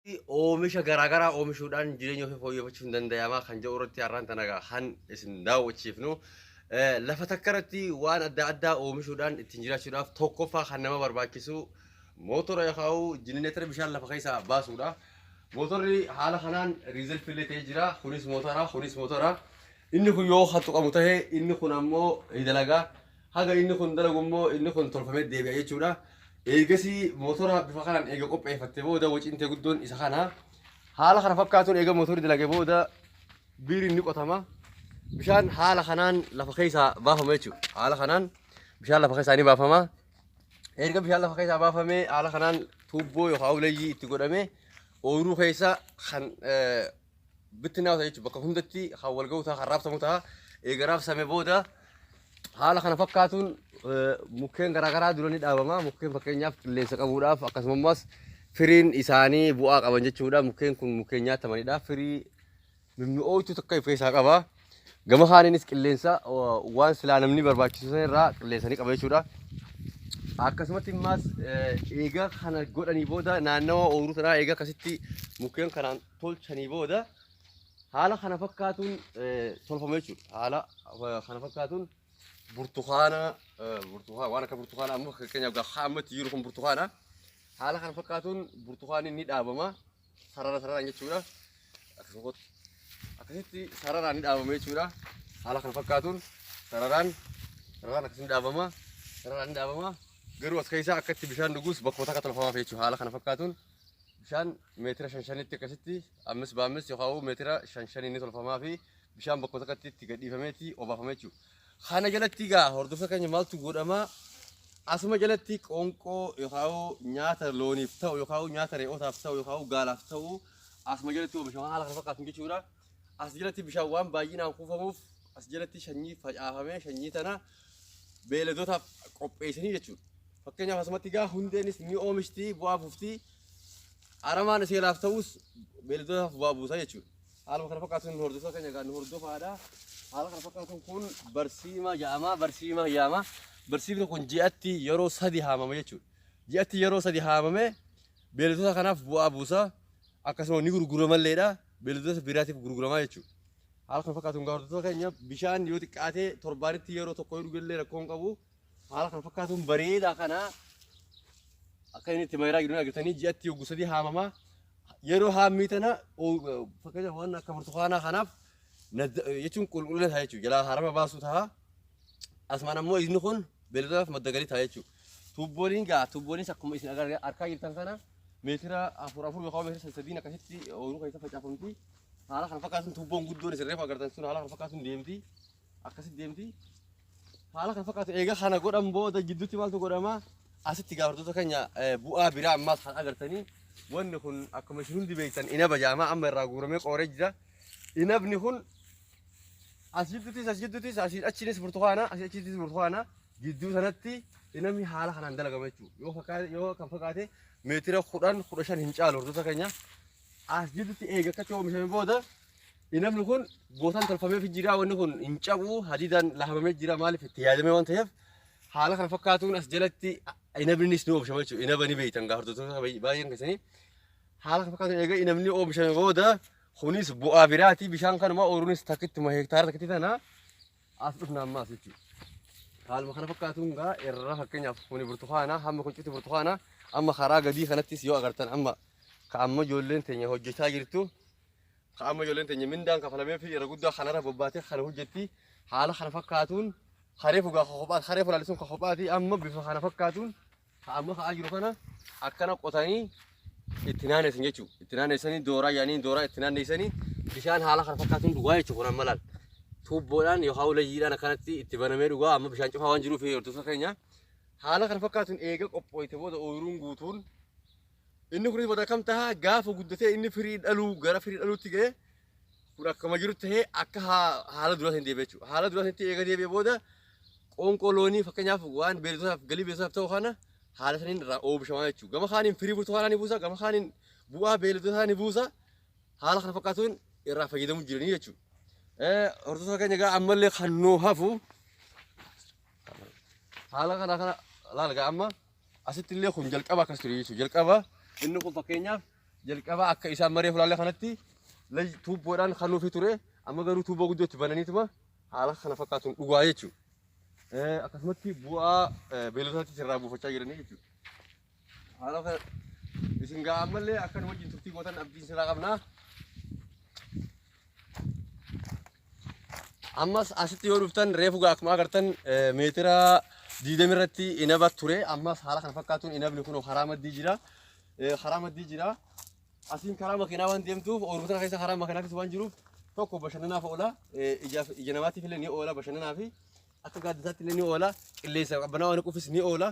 Oomisha garaagaraa oomishuudhaan jireenya ofii fooyyeffachuun danda'ama kan jedhu irratti har'aan tanagaa kan isin daawwachiifnu lafa takka irratti waan adda addaa oomishuudhaan ittiin jiraachuudhaaf tokkoffaa kan nama barbaachisu mootora yookaan jenereetara bishaan lafa keessaa baasuudha. Mootorri haala kanaan riizilfillee ta'ee jira. Kunis mootora. Inni kun yoo hattuqamu ta'ee inni kun ammoo dalagaa. Haga inni kun dalagu immoo inni kun tolfamee deebi'a jechuudha. Eegasi mootora bifa kanaan eega qopheeffattee booda wacintee guddoon isa kana haala kana fakkaatuun eega mootorri dalagee booda biiriin ni qotama. Bishaan haala kanaan lafa keessaa baafama jechuudha. Haala kanaan bishaan lafa keessaa ni baafama. Erga bishaan lafa keessaa baafamee haala kanaan tuubboo yookaan uleeyyii itti godhamee ooyiruu keessa kan bittinaa ta'e jechuudha. Bakka hundatti kan wal ga'u ta'a, kan raabsamu ta'a. Eega raabsamee booda haala kana fakkaatuun mukkeen garaagaraa dura ni dhaabama. Mukkeen fakkeenyaaf qilleensa qabuudhaaf akkasumas firiin isaanii bu'aa qaban jechuudha. Mukkeen kun mukkeen nyaatamanidha. Firii mimmi'ootu takka of keessaa qaba. Gama kaaniinis qilleensa waan silaa namni barbaachisu irraa qilleensa ni qaba jechuudha. Akkasumatti immas eega kana godhanii booda naannawa ooyiruu sanaa eega akkasitti mukkeen kanaan tolchanii booda haala kana fakkaatuun tolfama jechuudha. Haala kana fakkaatuun burtukaana waan akka burtukaana ammoo fakkeenyaaf gaafa ammatti jiru kun burtukaana haala kana fakkaatuun burtukaanni ni dhaabama sararaan jechuudha. Akkasitti sararaan ni dhaabama jechuudha. Haala kana fakkaatuun sararaan akkasitti dhaabama. Garuu as keessaa akkatti bishaan dhugus bakkoota akka tolfamaaf jechuudha. Haala kana fakkaatuun bishaan meetira 5 akkasitti 5 yookaan meetira 5 inni tolfamaa fi bishaan bakkoota akkatti itti gadhiifameeti obaafame jechuudha. Kana jalatti egaa hordoftoota keenya maaltu godhama? Asuma jalatti qoonqoo yookaan nyaata looniif ta'u yookaan nyaata re'ootaaf ta'u yookaan gaalaaf ta'u asuma jalatti oomishama haala kana fakkaatuun jechuudha. As jalatti bishaan waan baay'inaan kuufamuuf as jalatti sanyii facaafamee sanyii tana beeladootaaf qopheessanii jechuudha. Fakkeenyaaf asumatti egaa hundeenis ni oomishti bu'aa buufti. Aramaan seelaaf ta'us beeladootaaf bu'aa buusa jechuudha. Haaluma kana fakkaatuun hordoftoota keenya egaa nu hordofaadha. Haala kana fakkaatuun kun barsiima jedhama. Barsiifni kun ji'atti yeroo 3 haamama jechuudha. Ji'atti yeroo 3 haamame beelladoota kanaaf bu'aa buusa. Akkasumas ni gurguramalleedha. Beelladoota biraatiif gurguramaa jechuudha. Haala kana fakkaatuun hordoftoota keenya bishaan yoo xiqqaatee torbaanitti yeroo tokko dhugallee rakkoo hin qabu. Haala kana fakkaatuun bareedaa kana akka inni itti mayiraa jiru agartanii ji'atti yogguu 3 haamama. Yeroo haammii tana fakkeenyaaf waan akka burtukaanaa kanaaf jechuun qulqullina ta'a jechuudha. Jalaa harama baasuu ta'a. Asumaan ammoo inni kun beelladotaaf madda galii ta'a jechuudha. Tuubbooniin akkuma isin argaa jirtan kana meetira 4 yookaan meetira 3 akkasitti ooyiruu keessa facaafamti. Haala kana fakkaatuun tuubboon guddoon isin reefu agartan sun haala kana fakkaatuun deemti. Akkasitti deemti. Haala kana fakkaatu eega kana godhan booda gidduutti maaltu godhama? Asitti hordoftoota keenya bu'aa biraa ammaas kan agartanii wanni kun akkuma isin hundi beektan inaba jaamaa amma irraa guuramee qooree jira. Inabni kun as jidduutis achiinis burtukaana gidduu sanatti inabni haala kanaan dalagama jechuudha. Yoo kan fakkaate meetira 10-15 hin caalu hordoftoota keenya as jidduutti eega akkatti oomishame booda inabni kun gootaan tolfamee jira. Wanni kun hin cabu hadiidaan lahamamee jira maaliif itti yaadamee waan ta'eef haala kana fakkaatuun as jalatti inabnis ni oomishama jechuudha. Inaba ni beektan hordoftoota baay'een keessanii haala kana fakkaatuun eega inabni oomishame booda kunis bu'aa biraati. Bishaan kanuma ooyiruunis takkitti hektaara takkitti tana as dhufna ammaas jechuudha. Haaluma kana fakkaatuun gaa irra fakkeenyaaf kuni burtukaana hamma kuncitti burtukaana amma karaa gadii kanattis yoo agartan amma ka'amma ijoolleen teenya hojjechaa jirtu. Ka'amma ijoolleen teenya mindaan kafalamee fi irra guddaa kanarra bobbaatee kana hojjetti. Haala kana fakkaatuun hareefu gaa hareefu laalisuun kophaati amma bifa kana fakkaatuun ka'amma ka'aa jiru kana akkana qotanii itti naanneessan jechuudha. Itti naanneessanii dooraa itti naanneessanii bishaan haala kana fakkaatuun dhugaa jechuudha. Kun amma laal tuubboodhaan yookaan uleeyyiidhaan akkanatti itti banamee dhugaa amma bishaan cufaa waan jiruuf hordoftoota keenya haala kana fakkaatuun eega qophooyte booda ooyiruun guutuun inni kunis booda kam ta'a gaafa guddatee inni firii dhaluu gara firii dhaluutti ga'e kun akkuma jiru ta'ee akka haala duraatiin deebi'e jechuudha. Haala duraatiin eega deebi'e booda qoonqoo loonii fakkeenyaaf waan beelladotaaf galii beelladotaaf ta'u kana haala saniin irraa oomishamaa jechuudha. Gama kaaniin firii burtukaanaa ni buusa, gama kaaniin bu'aa beelladotaa ni buusa. Haala kana fakkaatuun irraa fayyadamuu jiranii jechuudha. Hordoftoota keenya egaa ammallee kan nuu hafu haala kana laal egaa amma asitti illee kun jalqaba akkas ture jechuudha. Jalqaba inni kun fakkeenyaaf jalqaba akka isaan maree fulaalee kanatti lay tuubboodhaan kanuu fi ture amma garuu tuubboo guddootti bananiituma haala kana fakkaatuun dhugaa jechuudha. Akkasumatti bu'aa beelotaatti irraa buufachaa jiranii jechuudha. Haala kana isin gaa ammallee akka nu wajjin turtii gootan abdiin siraa qabnaa. Ammas asitti yoo dhuftan reefu gaa akkuma agartan meetira 20 irratti inaba ture. Ammas haala kana fakkaatuun inabni kun karaa maddii jira. Karaa maddii jira. Asiin karaa makiinaa waan deemtuuf oomisha kana keessa karaa makiinaa keessa waan jiruuf tokko bashannanaaf oola. Ija namaatiif illee ni oola bashannanaaf. Akka gaaddisaatti illee ni oola. Qilleensa qabbanaa waan quufis ni oola.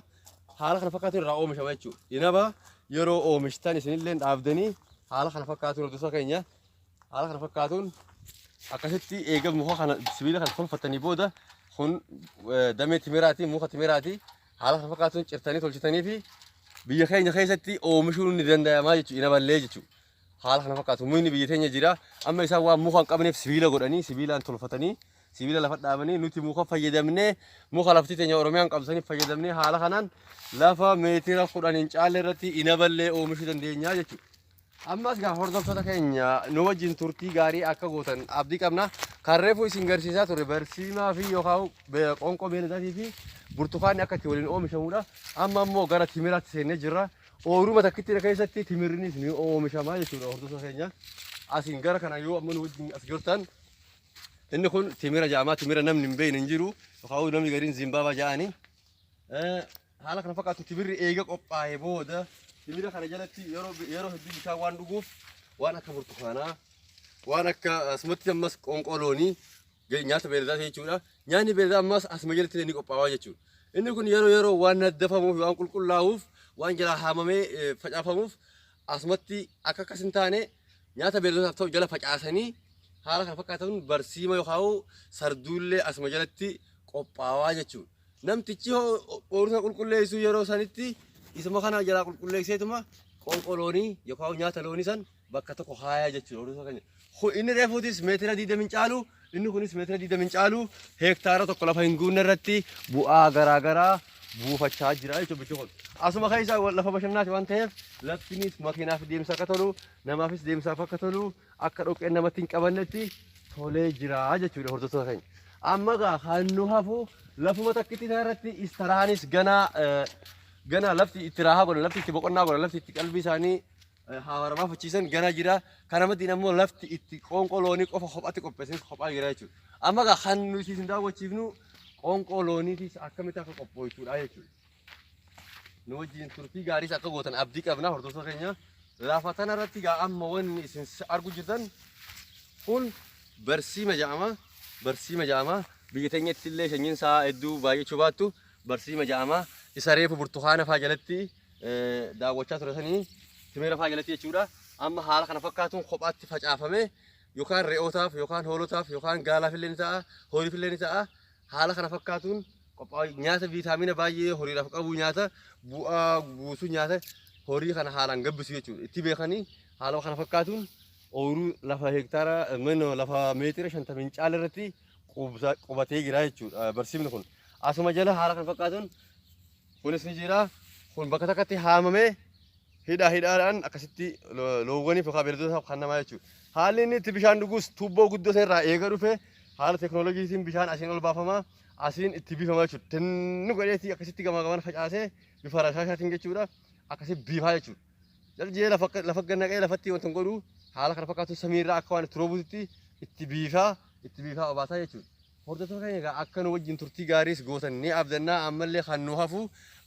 Haala kana fakkaatuun irraa oomishama jechuudha. Inaba yeroo oomishtan isinillee dhaabdanii haala kana fakkaatuun hordofaa keenya haala kana fakkaatuun akkasitti eega muka kana sibiila kana tolfatanii booda kun damee timiraati muka timiraati haala kana fakkaatuun cirtanii tolchitanii fi biyya keenya keessatti oomishuun ni danda'ama jechuudha. Inaballee jechuudha. Haala kana fakkaatu mukni biyya teenya jira. Amma isaan waan muka hin qabneef sibiila godhanii sibiilaan tolfatanii sibiila lafa dhaabanii nuti muka fayyadamnee muka lafti teenya Oromiyaan qabsanii fayyadamnee haala kanaan lafa meetira 10 hin caalle irratti inaballee oomishuu dandeenya jechuudha. Ammas gaa hordoftoota keenya nu wajjin turtii gaarii akka gootan abdii qabna. Kan reefu isin garsiisaa ture barsiimaa fi yookaan qoonqoo beeladaatii fi burtukaanni akka itti waliin oomishamudha. Amma immoo gara timiraatti seennee jirra. Ooruma takkitti keessatti timirnis ni oomishama jechuudha hordoftoota keenya. Asiin gara kana yoo amma nu wajjin as jirtan inni kun timira jedhama. Timira namni hin beekne hin jiru. Yookaan namni gariin zimbaabaa jedhani. Haala kana fakkaatu timirri eega qophaa'ee booda timira kana jalatti yeroo hedduu bishaan waan dhuguuf waan akka burtukaanaa waan akka asumatti ammas qoonqoo loonii nyaata beeladaa jechuudha. Nyaanni beeladaa ammas asuma jalatti ni qophaa'aa jechuudha. Inni kun yeroo waan naddafamuuf waan qulqullaa'uuf waan jalaa haamamee facaafamuuf asumatti akka akkas hin taane nyaata beeladotaaf ta'u jala facaasanii haala kana fakkaatan barsiima yookaan sarduullee asuma jalatti qophaa'aa jechuudha. Namtichi oomisha qulqulleessuu yeroo sanitti isuma kana jalaa qulqulleesseetuma qoonqoo loonii yookaan nyaata loonii san bakka tokko haayaa jechuudha. Inni reefuutis meetira 20 hin caalu inni kunis meetira 20 hin caalu heektaara tokko lafa hin guunne irratti bu'aa garaagaraa buufachaa jira jechuudha. Asuma keessa lafa bashannanaati waan ta'eef laftinis makiinaaf deemsa akka tolu namaafis deemsaaf akka tolu akka dhoqqeen namatti hin qabannetti tolee jira jechuudha hordoftoota keenya. Amma gaa kan nu hafu lafuma takkitti irratti istaraanis gana lafti itti raahaa godhan lafti itti boqonnaa godhan lafti itti qalbii isaanii haawaramaa fachiisan gana jira. Kana maddii ammoo lafti itti qoonqoo loonii qofa kophaatti qopheessan kophaa jira jechuudha. Amma gaa kan nuti isin daawwachiifnu qoonqoo looniitis akkamitti akka qopheessuudha jechuudha. Nu wajjin turtii gaariis akka gootan abdii qabna hordoftoota keenya. Lafa tanarratti gaa amma wanni isin argu jirtan kun barsiima jedhama. Barsiima jedhama. Biyya teenyatti illee sanyiin isaa hedduu baay'achuu baattu barsiima jedhama. Isa reefu burtukaana faa jalatti daawwachaa turatanii timira faa jalatti jechuudha. Amma haala kana fakkaatuun kophaatti facaafame yookaan re'ootaaf yookaan hoolotaaf yookaan gaalaaf illee ni ta'a horiif illee ni ta'a. Haala kana fakkaatuun nyaata viitaamina baay'ee horiidhaaf qabu nyaata bu'aa guutuu nyaata horii kana haalaan gabbisu jechuudha. Itti beekanii haala kana fakkaatuun ooyiruu lafa heektaara lafa meetira 50 hin caalle irratti qubatee jira jechuudha barsiifni kun. Asuma jala haala kana fakkaatuun kunis ni jira. Kun bakka takkatti haamamee hidhaadhaan akkasitti loowwaniif yookaan beeladootaaf kan namaa jechuudha. Haalli inni itti bishaan dhugus tuubboo guddoo irraa eega dhufe haala teekinooloojiitiin bishaan asiin ol baafama asiin itti biifama jechuudha. Tinni godheetii akkasitti gamaa gamaan facaasee bifa rashaashaatiin jechuudha. Akkasitti biifaa jechuudha. Jaljee lafa gannaqee lafatti wanta godhu haala kana fakkaatu samiirraa akka waan itti roobuutti itti biifaa obaasaa jechuudha. Hordoftoota keenya akka nu wajjin turtii gaariis gootan ni abdannaa ammallee kan nu hafu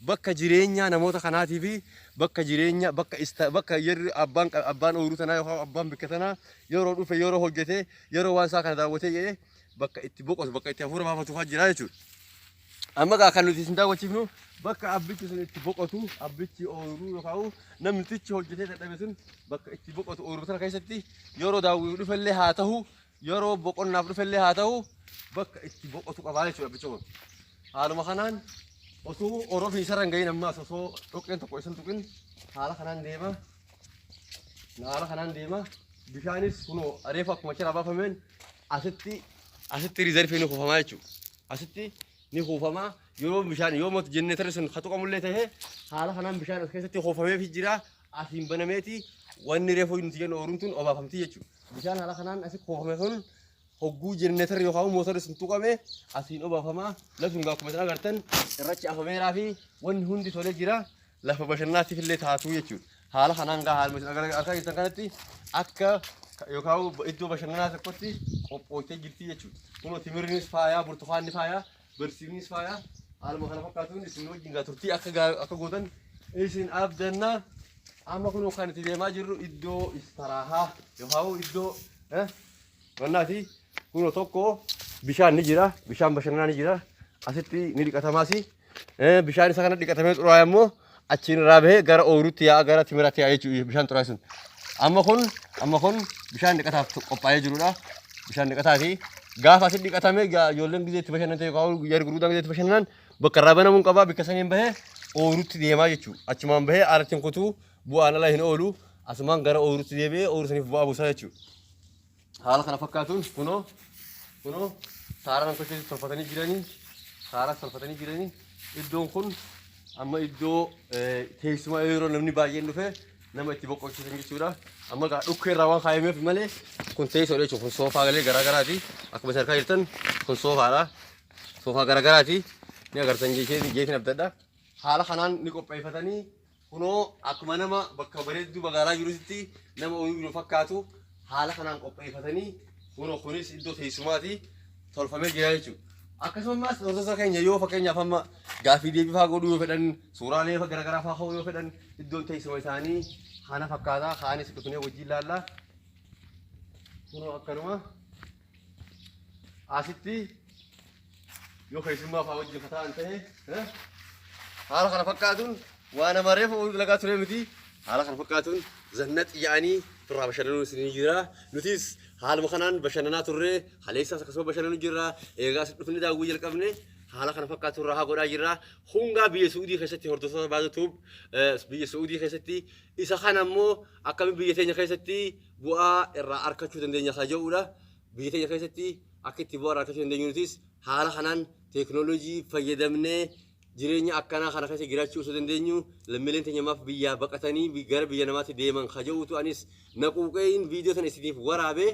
bakka jireenya namoota kanaatii fi bakka yerri abbaan ooyiruu tanaa yookaan abbaan bikka tanaa yeroo dhufe yeroo hojjete yeroo waan isaa kana daawwatee jedhee bakka itti boqotu bakka itti hafuura baafatu jira jechuudha. Amma gaa kan nuti isin daawwachiifnu bakka abbichi sun itti boqotu abbichi ooyiruu yookaan namtichi hojjetee dadhabe sun bakka itti boqotu ooyiruu tana keessatti yeroo daawwii dhufellee haa ta'u yeroo boqonnaaf dhufellee haa ta'u bakka itti boqotu qabaa jechuudha abbichi kun. Haaluma kanaan osoo orofii isa rangayin ammaas osoo dhoqqeen tokko isan tuqin haala kanaan deema bishaanis kunoo reefu akkuma jala baafameen asitti riizarfii ni kuufamaa jechuudha. Asitti ni kuufamaa yeroo bishaan yoo mootu jenneetarri sun hatuqamullee ta'ee haala kanaan bishaan as keessatti kuufameef jira asiin banameeti wanni reefuu nuti jennu ooruun tun obaafamti jechuudha. Bishaan haala kanaan asii koofame kun hogguu jenneetar yookaan mootora isin tuqame asiin obaafamaa lafti kun akkuma isin agartan irrachi afameeraa fi wanni hundi tolee jira lafa bashannanaatiif illee taatuu jechuudha. Haala kanaan gaa haala isin argaa jirtan kanatti akka yookaan iddoo bashannanaa tokkotti qophoottee jirti jechuudha. Kunoo timirnis faayaa, burtukaanni faayaa, barsiifnis faayaa haaluma kana fakkaatuun isin wajjin gaa turtii akka gootan isin abdannaa. Amma kunoo kan itti deemaa jirru iddoo istiraahaa yookaan iddoo wannaati. Kunoo tokko bishaan ni jira, bishaan bashannanaa ni jira, asitti ni dhiqatamaasi. Bishaan isa kana dhiqatamee xuraa'e immoo achiin irraa bahee gara ooyiruutti yaa'a, gara timiraatti yaa'a jechuudha bishaan xuraa'e sun. Amma kun bishaan dhiqataaf qophaa'ee jirudha. Bishaan dhiqataati. Gaafa asitti dhiqatame ijoolleen gizee itti bashannante yookaan guyyaa gurguddaan gizee itti bashannanan bakka irraa banamuun qaba, bakka saniin bahee ooyiruutti deemaa jechuudha. Achumaan bahee aalattiin kutuu bu'aan ala hin oolu, asumaan gara ooyiruutti deebi'ee ooyiruu saniif bu'aa buusaa jechuudha. Haala kana fakkaatuun kunoo saaraan keessatti tolfatanii jiranii iddoon kun amma iddoo teessuma yeroo namni baay'een dhufe nama itti boqochiisan jechuudha. Amma gaa dhukkee irraa waan kaayameef malee kun teessoodha jechuudha. Kun soofaa galee garaagaraati. Akkuma isin argaa jirtan kun soofaadha. Soofaa garaagaraati. Ni agartan jeetiin abdadha. Haala kanaan ni qopheeffatanii kunoo akkuma nama bakka bareedduu magaalaa jirutti nama ooyiruu fakkaatu haala kanaan qopheeffatanii kunoo kunis iddoo teessumaati tolfamee jira jechuudha. Akkasumas hordoftoota keenya yoo fakkeenyaaf amma gaaffii deebii fa'aa godhuu yoo fedhan suuraalee garaagaraa fa'aa ka'uu yoo fedhan iddoon teessuma isaanii kana fakkaata. Kaanis dhufnee wajjin ilaalla. Kunoo akkanuma asitti yoo keessummaa fa'aa wajjin ta'an ta'e haala kana fakkaatuun waan nama reefu lagaa ture miti. Haala kana fakkaatuun zannat yaa'anii turraa bashannanuu isin jira. Nutis haaluma kanaan bashannanaa turre haleessaas akkasuma bashannanuu jirra. Eegaas dhufnee daawwii jalqabne haala kana fakkaatu irraa haa godhaa jirra. Hundaa biyya Suudii keessatti hordoftoota baay'atuuf biyya Suudii keessatti isa kana immoo akkamiin biyya teenya keessatti bu'aa irraa argachuu dandeenya kan jedhudha. Biyya teenya keessatti akka itti bu'aa irraa argachuu dandeenyu nutis haala kanaan teekinooloojii fayyadamnee jireenya akkanaa kana keessa jiraachuu osoo dandeenyu lammiileen teenya maaf biyyaa baqatanii gara biyya namaatti deeman kan jedhutu anis naquuqeen viidiyoo sana isiniif waraabee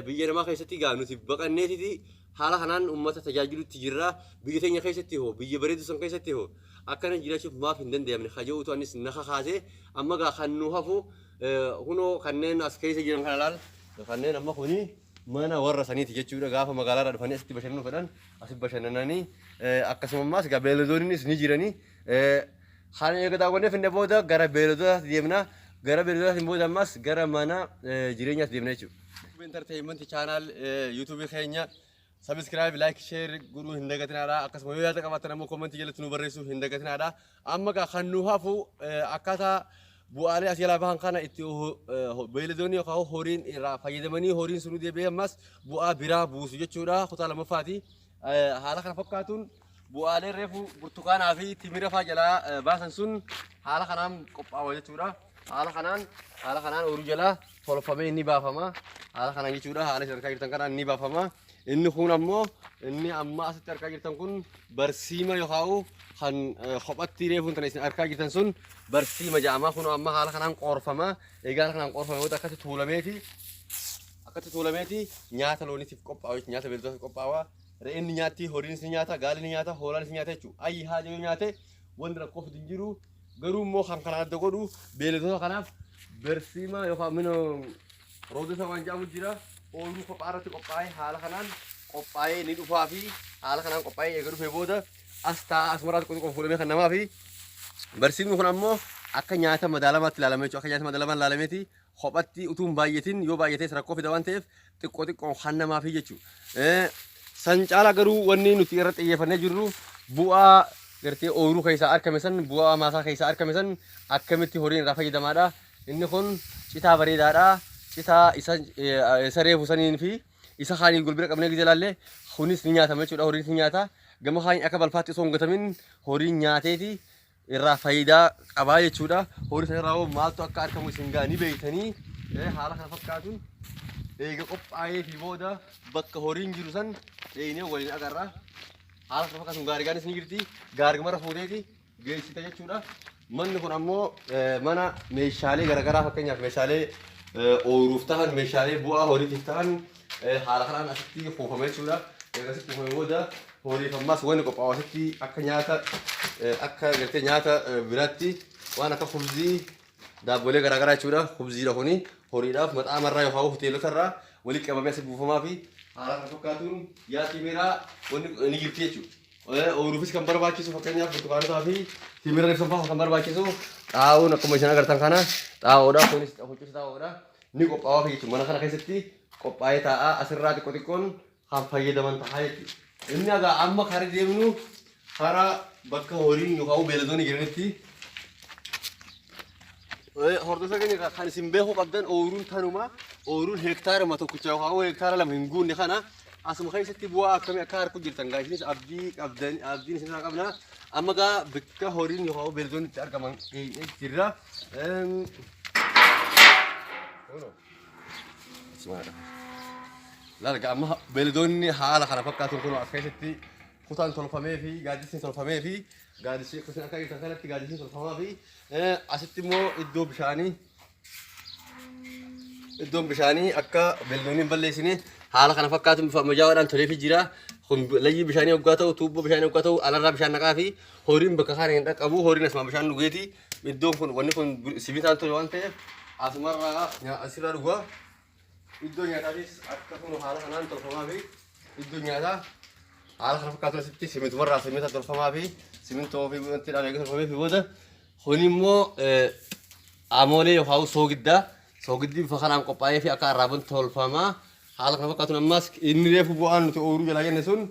biyya namaa keessatti gaa nuti baqanneetiti haala kanaan uummata tajaajilutti jirra. Biyya teenya keessatti hoo biyya bareedu san keessatti hoo akkana jiraachuuf maaf hin danda'amne kan jedhutu anis naka kaasee amma gaa kan nu hafu kunoo kanneen as keessa jiran kana laal kanneen amma kuni mana warra saniiti jechuudha. Gaafa magaalaarraa dhufanii asitti bashannanuu fedhan asitti bashannananii akkasumas gaa beeyladoonnis ni jiranii. Haan eega daawwanneef inni booda gara beeyladootaatti deemna. Gara beeyladootaatti booda ammas gara mana jireenyaatti deemna jechuudha. Entertainment channel YouTube keenya subscribe, like, share godhuu hin dagatinaa. Akkasuma yoo yaada qabaattan ammoo comment jalatti nu barreessuu hin dagatinaa. Amma gaa kan nu hafu akkaataa bu'aalee asii alaa bahan kana itti beeyladoonni yookaan horiin irraa fayyadamanii horiin sun deebi'ee ammas bu'aa biraa buusu jechuudha. Kutaa lammaffaati. Haala kana fakkaatuun bu'aalee reefu burtukaanaa fi timira fa'aa jalaa baasan sun haala kanaan qophaa'u jechuudha. Haala kanaan ooyiruu jalaa tolfamee inni baafama. Haala kanaan jechuudha. Haala isin argaa jirtan kanaan inni baafama. Inni kun ammoo inni amma asitti argaa jirtan kun barsiima yookaan kan kophatti reefuun tan isin argaa jirtan sun barsiima jedhama. Kun amma haala kanaan qoorfama. Egaa haala kanaan qoorfama yoo akkatti tuulameeti nyaata looniitiif qophaa'u nyaata beeladootaaf qophaa'u. Re'een ni nyaatti, horiin ni nyaata, gaalli ni nyaata, hoolaan ni nyaata jechuudha. Ayyi haa jedhu nyaate wanti rakkoo hin jiru. Garuu immoo kan kana adda godhu beeladoota kanaaf barsiima yookaan minoo roodota waan jedhamu jira. Ooyiruu kophaa irratti qophaa'ee haala kanaan qophaa'ee ni dhufaa fi haala kanaan qophaa'ee eega dhufee booda as taa'aa asumaraatti qoqqoon fuudhamee kan namaa fi barsiifni kun ammoo akka nyaata madaalamaatti ilaalame jechuudha. Akka nyaata madaalamaan ilaalameeti kophatti utuu hin baay'atin yoo baay'atees rakkoo fida waan ta'eef xiqqoo kan namaa fi jechuudha. San caala garuu wanni nuti irratti xiyyeeffannee jirru bu'aa gartee ooyiruu keessaa argame san bu'aa maasaa keessaa argame san akkamitti horiin irraa fayyadamaadha. Inni kun citaa bareedaadha. Citaa isa reefu saniin fi isa kaaniin gulbira qabnee gidee ilaalle kunis ni nyaatama jechuudha. Horiin ni nyaata. Gama kaaniin akka balfaatti osoo hin gatamin horiin nyaateeti irraa faayidaa qabaa jechuudha. Horii sana irraa maaltu akka argamu isin gaa ni beektanii haala kana fakkaatuun eega qophaa'ee fi booda bakka horiin jiru san dheeyinee waliin agarra. Haala kana fakkaatuun gaariigaanis ni jirti. Gaariimarra fuudheeti geessita jechuudha. manni kun ammoo mana meeshaalee garaagaraa fakkeenyaaf meeshaalee ooyiruuf ta'an meeshaalee bu'aa horiitiif ta'an haala kanaan asitti kuufamee jechuudha. Eegasitti kuufamee booda horiif ammas wanni qophaa'u asitti akka nyaata akka gartee nyaata biraatti waan akka khubzii daabbolee garaagaraa jechuudha. Khubziidha kuni horiidhaaf maxaa marraa yookaan hoteelotarraa walitti qabamee asii buufamaa fi haala kana fakkaatuun yaa timiraa wanni ni jirti jechuudha. Ooyiruufis kan barbaachisu fakkeenyaaf burtukaanotaa fi timira ibsan kan barbaachisu xaa'oon akkuma isin agartan kana xaa'oodha kunis huccus xaa'oodha ni qophaa'aa fi jechuudha. Mana kana keessatti qophaa'ee taa'aa asirraa xiqqoo xiqqoon kan fayyadaman ta'a jechuudha. Inni egaa amma karaa deemnu karaa bakka horiin yookaan beelladoonni jiranitti hordofaa keenya kan isin beekuu qabdan ooyiruun tanuma ooyiruun hektaaruma tokkicha yookaan hektaara lama hin guunne kana asuma keessatti bu'aa akkamii akka harku jirtan gaasinis abdiin isin qabna amma gaa bakka horiin yookaan beelladoonni itti argaman jirra. Laala amma beelladoonni haala kana fakkaatuun kun as keessatti kutaan tolfamee fi gaaddisni tolfamee fi gaaddisni kutaan akka jirtan kanatti gaaddisni tolfamaa fi asitti immoo iddoon bishaanii akka beelladoonni hin balleessine haala kana fakkaatuun bifa ammayyaa'aadhaan tolee fi jira. Kun layyii bishaanii hoggaa ta'u tuubboo bishaanii hoggaa ta'u alarraa bishaan naqaa fi horiin bakka kana hin dhaqqabu horiin asuma bishaan dhugeeti. Iddoon kun wanni kun sibiilaan tole waan ta'eef asumarraa asirraa dhugaa. Iddoo nyaataatis akkasuma haala kanaan tolfamaa fi iddoo nyaataa haala kana fakkaatuun asitti simintumarraa simintota tolfamaa fi simintoo fi wanti dhaabee tolfamee fi booda kun immoo amoolee yookaan soogiddi bifa kanaan qophaa'ee fi akka arraaban tolfamaa. Haala kana fakkaatuun ammas inni reefu bu'aan nuti ooyiruu jalaa jenne sun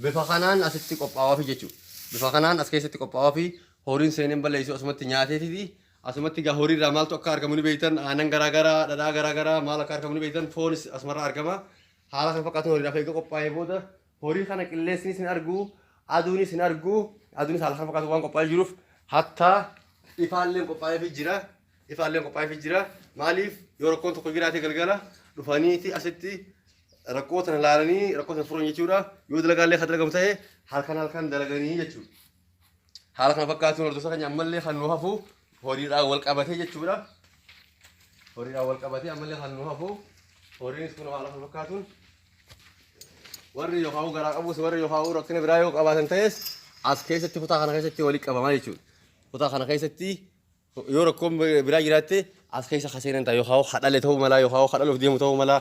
bifa kanaan asitti qophaa'aa fi jechuudha. Bifa kanaan as keessatti qophaa'aa fi horiin seeneen balleessu asumatti nyaateetii fi asumatti gaa horiirraa maaltu akka argamu ni beektan aannan garaagaraa dhadhaa garaagaraa maal akka argamu ni beektan foonis asumarraa argama. Haala kana fakkaatuun horiidhaaf eega qophaa'ee booda horii kana qilleensi isin argu aduunis hin argu aduunis haala kana fakkaatu waan qophaa'ee jiruuf hattaa ifaalleen qophaa'ee fi jira. Ifaalleen qophaa'ee fi jira. Maaliif yoo rakkoon tokko jiraate galgala dhufaniiti asitti rakkoo sana ilaalanii rakkoo sana furan jechuudha. Yoo dalagaallee kan dalagamu ta'e halkan dalaganii jechuudha. Haala kana fakkaatuun hordoftoota keenya ammallee kan nu hafu horiidhaan wal qabatee jechuudha. Horiidhaan wal qabatee ammallee kan nu hafu horiinis kun haala kana fakkaatuun warri yookaan garaa qabus warri yookaan rakkina biraa yoo qabaatan ta'es as keessatti kutaa kana keessatti walitti qabamaa jechuudha. Kutaa kana keessatti yoo rakkoon biraa jiraatte as keessa kaseenan ta'a yookaan hadhalee ta'uu mala yookaan hadhaluuf deemu ta'uu mala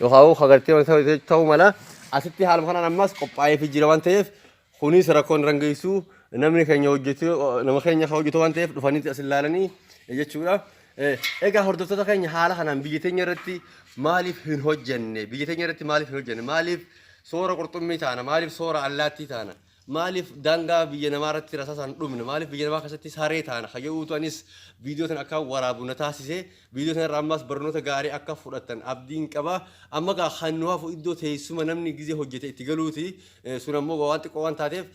yookaan hagartee ta'uu mala asitti haaluma kanaan ammas qophaa'ee fi jira waan ta'eef kunis rakkoon rangeessu namni keenya hojjetu nama keenya hojjetu waan ta'eef dhufanii as ilaalanii jechuudha. Egaa hordoftoota keenya haala kanaan biyya teenya irratti maaliif hin hojjenne biyya teenya irratti maaliif hin hojjenne maaliif soora qurxummii taana maaliif soora allaattii taana maaliif daangaa biyya namaa irratti rasaasaan dhumne maaliif biyya namaa keessatti saree taana hayyuutu anis viidiyoo tan akka waraabu na taasise viidiyoo tan irraa ammas barnoota gaarii akka fudhatan abdiin qaba amma gaa hannuufu iddoo teessuma namni gizee hojjete itti galuuti sun ammoo waan xiqqoo waan taateef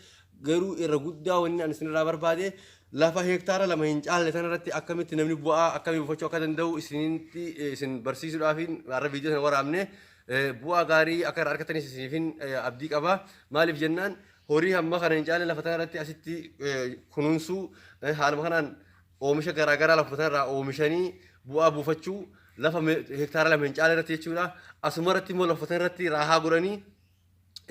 garuu irra guddaa wanni ani isinirraa barbaade lafa hektaara lama hin caalle tan irratti akkamitti namni bu'aa akkamii buufachuu akka danda'u isin barsiisuudhaaf har'a viidiyoo tan waraabne bu'aa gaarii akka irraa argatanis isiniifin abdii qaba maaliif jennaan horii hamma kana hin caalle lafa tanarratti asitti kunuunsuu haaluma kanaan oomisha garaagaraa lafa tanarraa oomishanii bu'aa buufachuu lafa hektaara lama hin caalle irratti jechuudha. Asumarratti immoo lafa tanarratti raahaa godhanii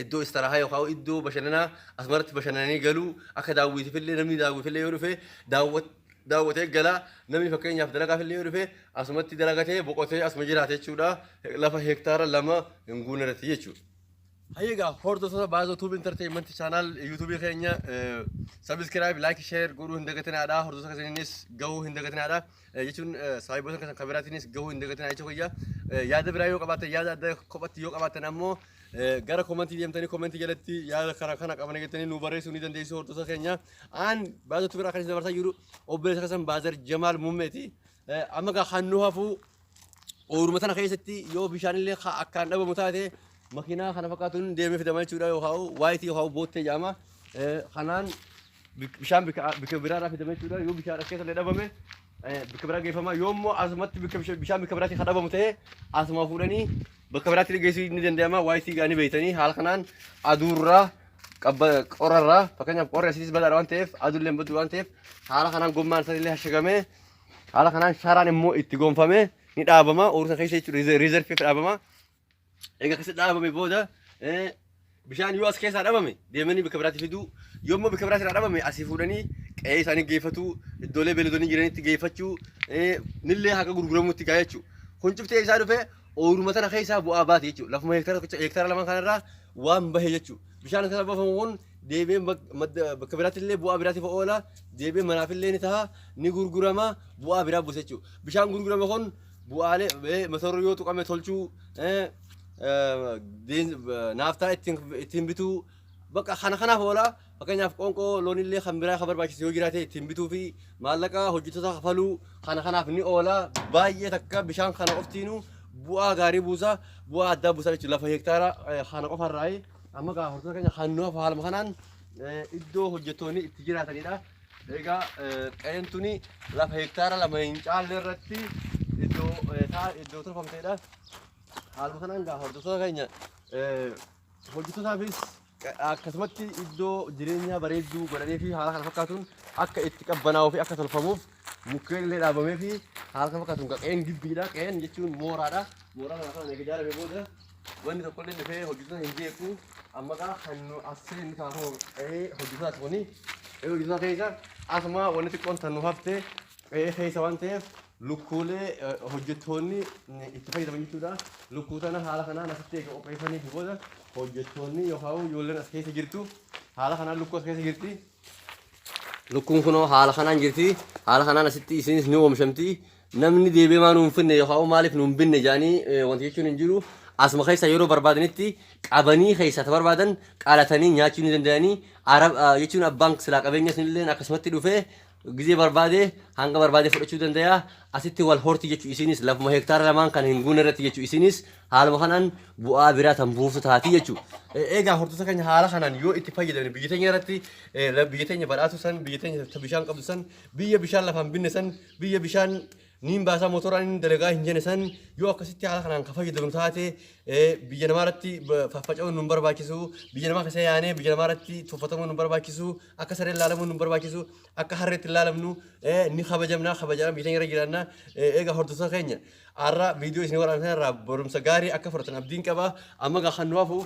iddoo istiraahaa yookaan iddoo bashannanaa asumarratti bashannananii galuu akka daawwitiifillee namni daawwitiifillee yoo dhufe daawwatee galaa namni fakkeenyaaf dalagaafillee yoo dhufe asumatti dalagatee boqotee asuma jiraate jechuudha. Lafa hektaara lama hin guunne irratti jechuudha. Hayyagaa hordoftoota baazoo tuubi intarteeymentii chaanaal yuutuubii keenya sabiskiraayib laayik sheer godhuu hin dagatinaadha hordoftoota keessaniinis gahuu hin dagatinaadha jechuun saayiboota keessan kan biraatiinis gahuu hin dagatinaa jechuudha. Yaada biraa yoo qabaatan yaada adda kophatti yoo qabaatan ammoo gara komentii deemtanii komentii jalatti yaada kana qabanii jettanii nu barreessuu ni dandeessu hordoftoota keenya. Aan baazoo tuubii irraa kan isin dabarsaa jiru obboleessa keessan Baazar Jamaal Mummeeti. Amma gaa hannuu hafuu ooruma tana keessatti yoo bishaanillee akkaan dhabamu taate makiinaa kana fakkaatuun deemee fidamaa jechuudha yookaan waayitii yookaan boottee jaama kanaan bishaan bika biraadhaa fidamee jechuudha yoo bishaan keessa illee dhabame bika biraa geeffama yoo immoo asumatti bishaan bika biraatti kan dhabamu ta'e asuma fuudhanii bakka biraatti geessuu ni danda'ama waayitii gaanii beeytanii haala kanaan aduurraa qorarraa fakkeenyaaf qorri asiis bal'aadha waan ta'eef aduulleen baddu waan ta'eef haala kanaan gommaan isaaniillee hashagamee haala kanaan sharaan immoo itti gonfamee ni dhaabama oomisha keessa jechuudha riizerfii dhaabama egaa akkasitti dhaabame booda bishaan yoo as keessaa dhabame deemanii bakka biraatti fiduu yoommoo bakka biraatti dhabame asii fuudhanii qe'ee isaanii geeffatu iddoolee beeladonni jiranitti geeffachuu nillee haga gurguramutti gaa jechuudha kun cuftee isaa dhufee ooluma tana keessaa bu'aa baate jechuudha lafuma heektaara lama kanarraa waan bahe jechuudha bishaan kana bafamu kun deebiin bakka biraatti illee bu'aa biraatiif oola deebiin manaaf illee ni ta'a ni gurgurama bu'aa biraa buuse jechuudha bishaan gurgurama kun bu'aalee motorri yoo tuqame tolchuu naaftaa ittiin bituu bakka kanaaf oola fakkeenyaaf qoonqoo loonillee kan biraa barbaachisu yoo jiraate ittiin bituu fi maallaqa hojjettoota kafaluu kanaaf ni oola baay'ee takka bishaan kana qoftiinuu bu'aa gaarii buusa bu'aa addaa buusa jechuudha lafa heektaara kana qofarraa amma gaa hordoftoota keenya hannoo haaluma kanaan iddoo hojjettoonni itti jiraatanidha egaa qe'een tuni lafa heektaara lama hin caalle irratti iddoo tolfamteedha haaluma kanaan gaa hordoftoota keenya hojjettootaafis akkasumatti iddoo jireenyaa bareedduu godhanii fi haala kana fakkaatuun akka itti qabbanaa'uu fi akka tolfamuuf mukkeen illee dhaabamee fi haala kana fakkaatuun qe'een gibbiidha qe'een jechuun mooraadha mooraan kana eega ijaaramee booda wanni tokko illee dhufee hojjettoota hin jeequ amma gaa kan asii inni kaafuu qe'ee hojjettoota tokkoni qe'ee hojjettoota keessa asuma wanni xiqqoon tan nu hafte qe'ee keessa waan ta'eef lukkuulee hojjettoonni itti fayyadaman jechuudha lukkuu tana haala kanaan asitti eega qopheessanii fi booda hojjettoonni yookaan ijoolleen as keessa jirtu haala kanaan lukkuu as keessa jirti lukkuun kunoo haala kanaan jirti haala kanaan asitti isinis ni oomishamti namni deebi'ee maa nuun finne yookaan maaliif nuun binne jaanii wanti jechuun hin jiru asuma keessa yeroo barbaadanitti qabanii keessa ta barbaadan qaalatanii nyaachuu ni danda'anii jechuun abbaan silaa qabeenya isinillee akkasumatti dhufee gizee barbaade hanga barbaade fudhachuu danda'a asitti wal horti jechuu isinis lafuma heektaara lamaan kan hin guunne irratti jechuu isinis haaluma kanaan bu'aa biraa tan buuftu taati jechuu egaa hordoftoota keenya haala kanaan yoo itti fayyadamne biyya teenya irratti biyya teenya badhaatu san biyya teenya bishaan qabdu san biyya bishaan lafaan binne san biyya bishaan niin baasaa motoraan inni dalagaa hin jenne san yoo akkasitti haala kanaan ka fayyadamnu taate biyya namaarratti faffaca'uun nu barbaachisu biyya namaa keessa yaanee biyya namaarratti tuffatamuun nu barbaachisu akka sareen laalamuun nu barbaachisu akka harreetti laalamnu ni kabajamna biyya teenya irra jiraanna egaa hordoftoota keenya har'a viidiyoo isin waraabsan irraa barumsa gaarii akka fudhatan abdiin qaba amma gaa kan nu hafu